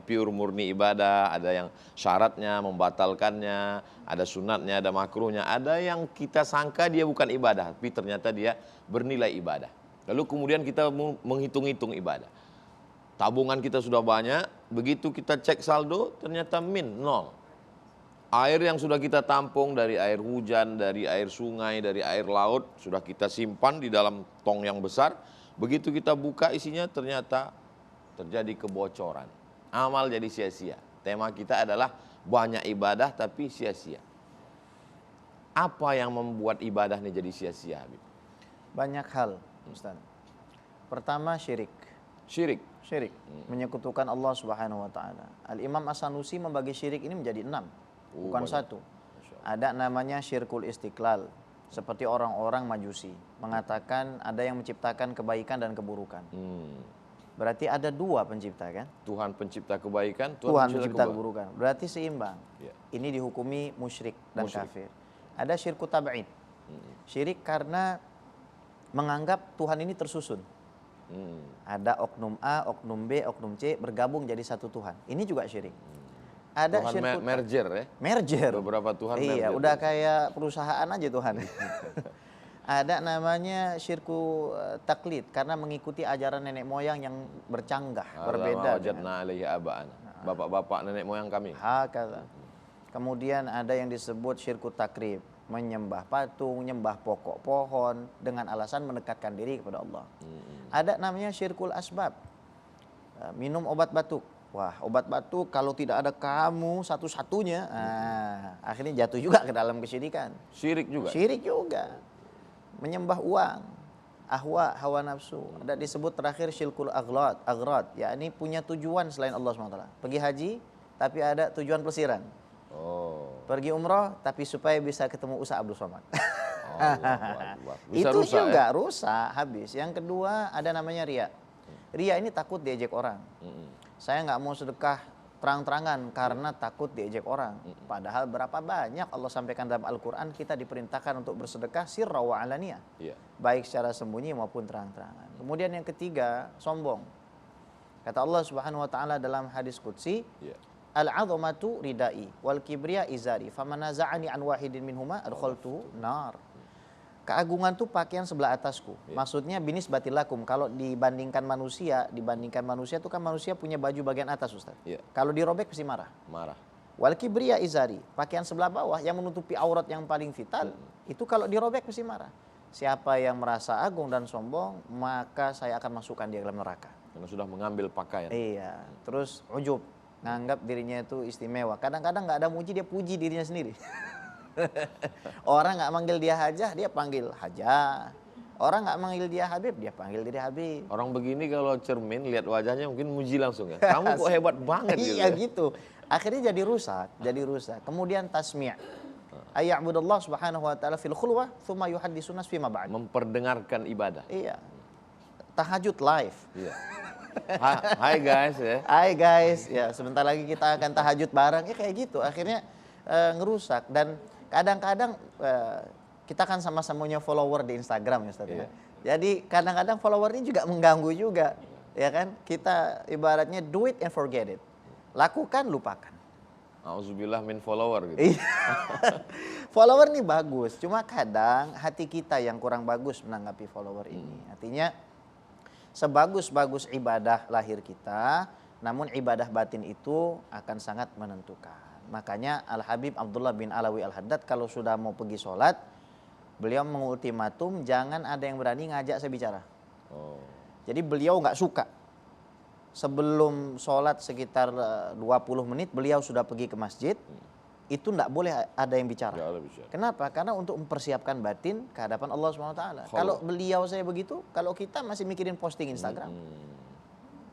pure murni ibadah, ada yang syaratnya, membatalkannya, ada sunatnya, ada makruhnya, ada yang kita sangka dia bukan ibadah, tapi ternyata dia bernilai ibadah. Lalu kemudian kita menghitung-hitung ibadah. Tabungan kita sudah banyak, begitu kita cek saldo ternyata nol. Air yang sudah kita tampung dari air hujan, dari air sungai, dari air laut, sudah kita simpan di dalam tong yang besar. Begitu kita buka isinya ternyata terjadi kebocoran. Amal jadi sia-sia. Tema kita adalah banyak ibadah tapi sia-sia. Apa yang membuat ibadah ini jadi sia-sia, Habib? Banyak hal, Ustaz. Pertama syirik. Syirik. Menyekutukan Allah Subhanahu wa taala. Al-Imam As-Sanusi membagi syirik ini menjadi 6, bukan banyak. 1. Ada namanya syirkul istiqlal, seperti orang-orang Majusi mengatakan ada yang menciptakan kebaikan dan keburukan. Berarti ada 2 pencipta kan? Tuhan pencipta kebaikan, Tuhan pencipta keburukan. Berarti seimbang. Ya. Ini dihukumi musyrik dan kafir. Ada syirku tab'id. Syirik karena menganggap Tuhan ini tersusun. Ada oknum A, oknum B, oknum C bergabung jadi satu Tuhan. Ini juga syirik. Ada Tuhan syirku merger ya? merger. Beberapa Tuhan iya, merger. udah kayak perusahaan aja Tuhan. Ada namanya syirku taklid karena mengikuti ajaran nenek moyang yang bercanggah, berbeda. Bapak-bapak nenek moyang kami. Hakala. Kemudian ada yang disebut syirku takrib, menyembah patung, menyembah pokok pohon dengan alasan mendekatkan diri kepada Allah. Ada namanya syirkul asbab, minum obat batuk. Wah, obat batuk kalau tidak ada kamu satu-satunya, akhirnya jatuh juga ke dalam kesyirikan. Syirik juga. Syirik juga. Menyembah uang, ahwa, hawa nafsu. Ada disebut terakhir syirkul aghrad, yakni punya tujuan selain Allah SWT. Pergi haji tapi ada tujuan pelesiran. Pergi umroh tapi supaya bisa ketemu Ustaz Abdul Somad. Itu rusak, juga rusak habis. Yang kedua ada namanya ria. Ria ini takut diejek orang. Saya nggak mau sedekah terang-terangan karena takut diejek orang. Padahal berapa banyak Allah sampaikan dalam Al-Quran kita diperintahkan untuk bersedekah sirra wa alaniyah. Baik secara sembunyi maupun terang-terangan. Kemudian yang ketiga sombong. Kata Allah Subhanahu wa taala dalam hadis qudsi, al-'azamatu ridai wal kibriya izari famanaza'ani an wahidin minhuma adkhaltuhu nar. Keagungan itu pakaian sebelah atasku. Maksudnya binis batilakum. Kalau dibandingkan manusia itu kan manusia punya baju bagian atas, Ustaz. Kalau dirobek pasti marah. Wal kibriya izari, pakaian sebelah bawah yang menutupi aurat yang paling vital, itu kalau dirobek pasti marah. Siapa yang merasa agung dan sombong, maka saya akan masukkan dia ke dalam neraka. Karena sudah mengambil pakaian. Iya. Terus ujub, nganggap dirinya itu istimewa. Kadang-kadang nggak ada muji, dia puji dirinya sendiri. Orang nggak manggil dia hajah, dia panggil hajah. Orang nggak manggil dia Habib, dia panggil diri Habib. Orang begini kalau cermin lihat wajahnya mungkin muji langsung ya. Kamu kok hebat banget gitu. Iya gitu. Akhirnya jadi rusak. Kemudian tasmi'. Ayya'budullah subhanahu wa ta'ala fil khulwah thumma yuhaddisuna fima ba'd. Memperdengarkan ibadah. Iya. Tahajud live. Iya. Hai guys ya. Hai guys. Ya, sebentar lagi kita akan tahajud bareng. Ya kayak gitu. Akhirnya ngerusak dan kadang-kadang kita kan sama-sama punya follower di Instagram ya Ustaz. Jadi kadang-kadang follower ini juga mengganggu juga. Ya kan? Kita ibaratnya do it and forget it. Lakukan, lupakan. Auzubillah min follower gitu. Follower ini bagus, cuma kadang hati kita yang kurang bagus menanggapi follower ini. Artinya sebagus-bagus ibadah lahir kita, namun ibadah batin itu akan sangat menentukan. Makanya Al-Habib Abdullah bin Alawi Al-Haddad kalau sudah mau pergi sholat, beliau mengultimatum jangan ada yang berani ngajak saya bicara. Jadi beliau nggak suka. Sebelum sholat sekitar 20 menit beliau sudah pergi ke masjid, itu nggak boleh ada yang bicara. Kenapa? Karena untuk mempersiapkan batin ke hadapan Allah SWT. Kalau beliau saya begitu, kalau kita masih mikirin posting Instagram.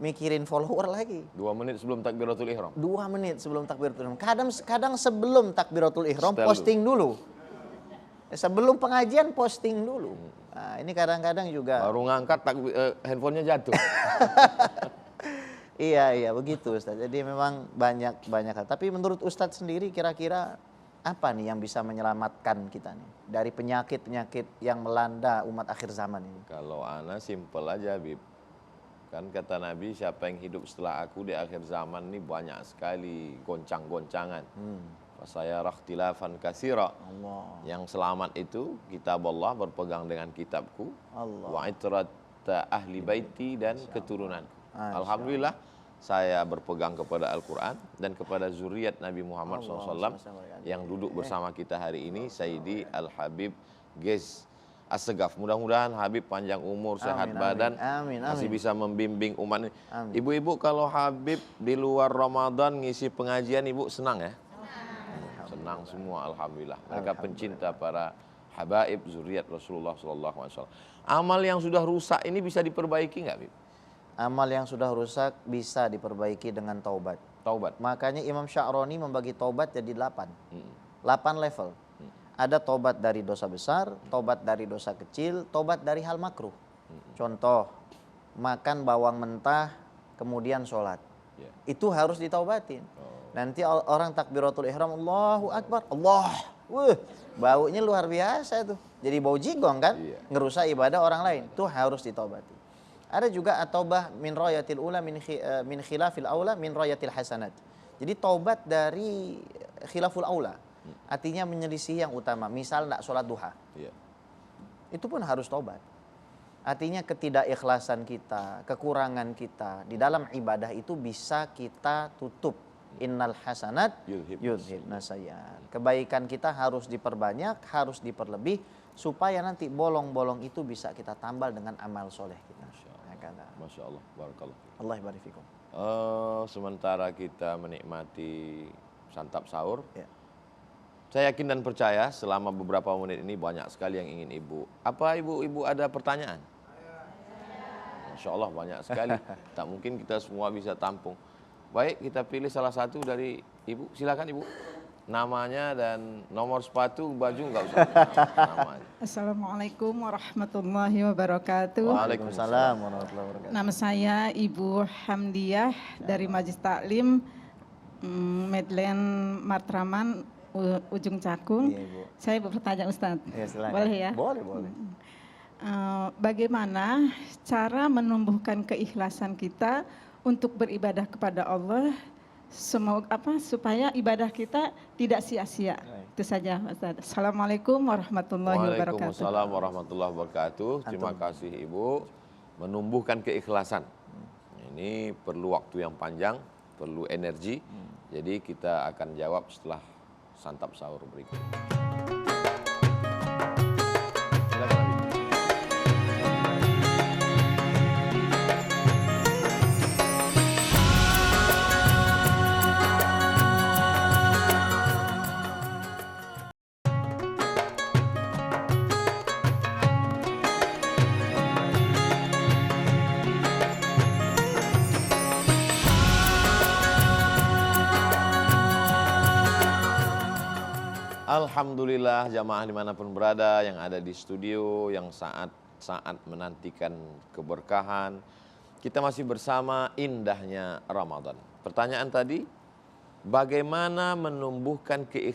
Mikirin follower lagi. 2 menit sebelum takbiratul ihram. 2 menit sebelum takbiratul ihram. Kadang sebelum takbiratul ihram posting dulu. Sebelum pengajian posting dulu. Nah, ini kadang-kadang juga. Baru ngangkat handphonenya jatuh. Iya begitu Ustaz. Jadi memang banyak hal. Tapi menurut Ustaz sendiri kira-kira apa nih yang bisa menyelamatkan kita nih dari penyakit-penyakit yang melanda umat akhir zaman ini? Kalau ana simpel aja, Bib. Kan kata Nabi, siapa yang hidup setelah aku di akhir zaman ini banyak sekali goncang-goncangan. Saya ikhtilafan katsira. Allah. Yang selamat itu kitab Allah, berpegang dengan kitabku. Allah. Wa itrat ahli baiti, dan keturunan. Masya Alhamdulillah saya berpegang kepada Al-Quran dan kepada zuriat Nabi Muhammad SAW yang duduk bersama kita hari ini, Sayyidi Al-Habib Gez Assegaf. Mudah-mudahan Habib panjang umur, sehat badan, masih bisa membimbing umat ini. Ibu-ibu, kalau Habib di luar Ramadan ngisi pengajian, ibu senang ya? Senang semua, alhamdulillah. Mereka pencinta para habaib zuriat Rasulullah SAW. Amal yang sudah rusak ini bisa diperbaiki nggak, Habib? Amal yang sudah rusak bisa diperbaiki dengan taubat. Taubat. Makanya Imam Sya'roni membagi taubat jadi 8. 8 level. Ada tobat dari dosa besar, tobat dari dosa kecil, tobat dari hal makruh. Contoh, makan bawang mentah, kemudian sholat. Itu harus ditaubatin. Nanti orang takbiratul ihram, Allahu Akbar, Allah. Baunya luar biasa tuh. Jadi bau jigong kan, ngerusak ibadah orang lain. Itu harus ditaubati. Ada juga at-taubah min rayatil ula min khilafil aula min rayatil hasanat. Jadi taubat dari khilaful aula. Artinya menyelisih yang utama. Misal tidak sholat duha. Itu pun harus taubat. Artinya ketidakikhlasan kita, kekurangan kita di dalam ibadah itu bisa kita tutup. Innal hasanat yudhibna sayyi'at. Kebaikan kita harus diperbanyak, harus diperlebih supaya nanti bolong-bolong itu bisa kita tambal dengan amal soleh kita. Masya Allah, barakallah. Allah barik fikum. Sementara kita menikmati santap sahur, saya yakin dan percaya selama beberapa menit ini banyak sekali yang ingin ibu. Apa ibu ada pertanyaan? Masya Allah banyak sekali. Tak mungkin kita semua bisa tampung. Baik, kita pilih salah satu dari ibu. Silakan ibu. Namanya dan nomor sepatu, baju nggak usah. Namanya. Assalamualaikum warahmatullahi wabarakatuh. Waalaikumsalam warahmatullahi wabarakatuh. Nama saya Ibu Hamdiah dari Majelis Taklim Medlen Matraman Ujung Cakung. Iya, Ibu. Saya bertanya Ustaz. Ya, silakan. Boleh ya? Boleh. Bagaimana cara menumbuhkan keikhlasan kita untuk beribadah kepada Allah? Semoga supaya ibadah kita tidak sia-sia. Itu saja, Ustaz. Assalamualaikum warahmatullahi wabarakatuh. Waalaikumsalam warahmatullahi wabarakatuh. Terima kasih Ibu. Menumbuhkan keikhlasan. Ini perlu waktu yang panjang, perlu energi. Jadi kita akan jawab setelah santap sahur berikut. Alhamdulillah jamaah dimanapun berada, yang ada di studio, yang saat menantikan keberkahan. Kita masih bersama indahnya Ramadan. Pertanyaan tadi, bagaimana menumbuhkan keikhlasan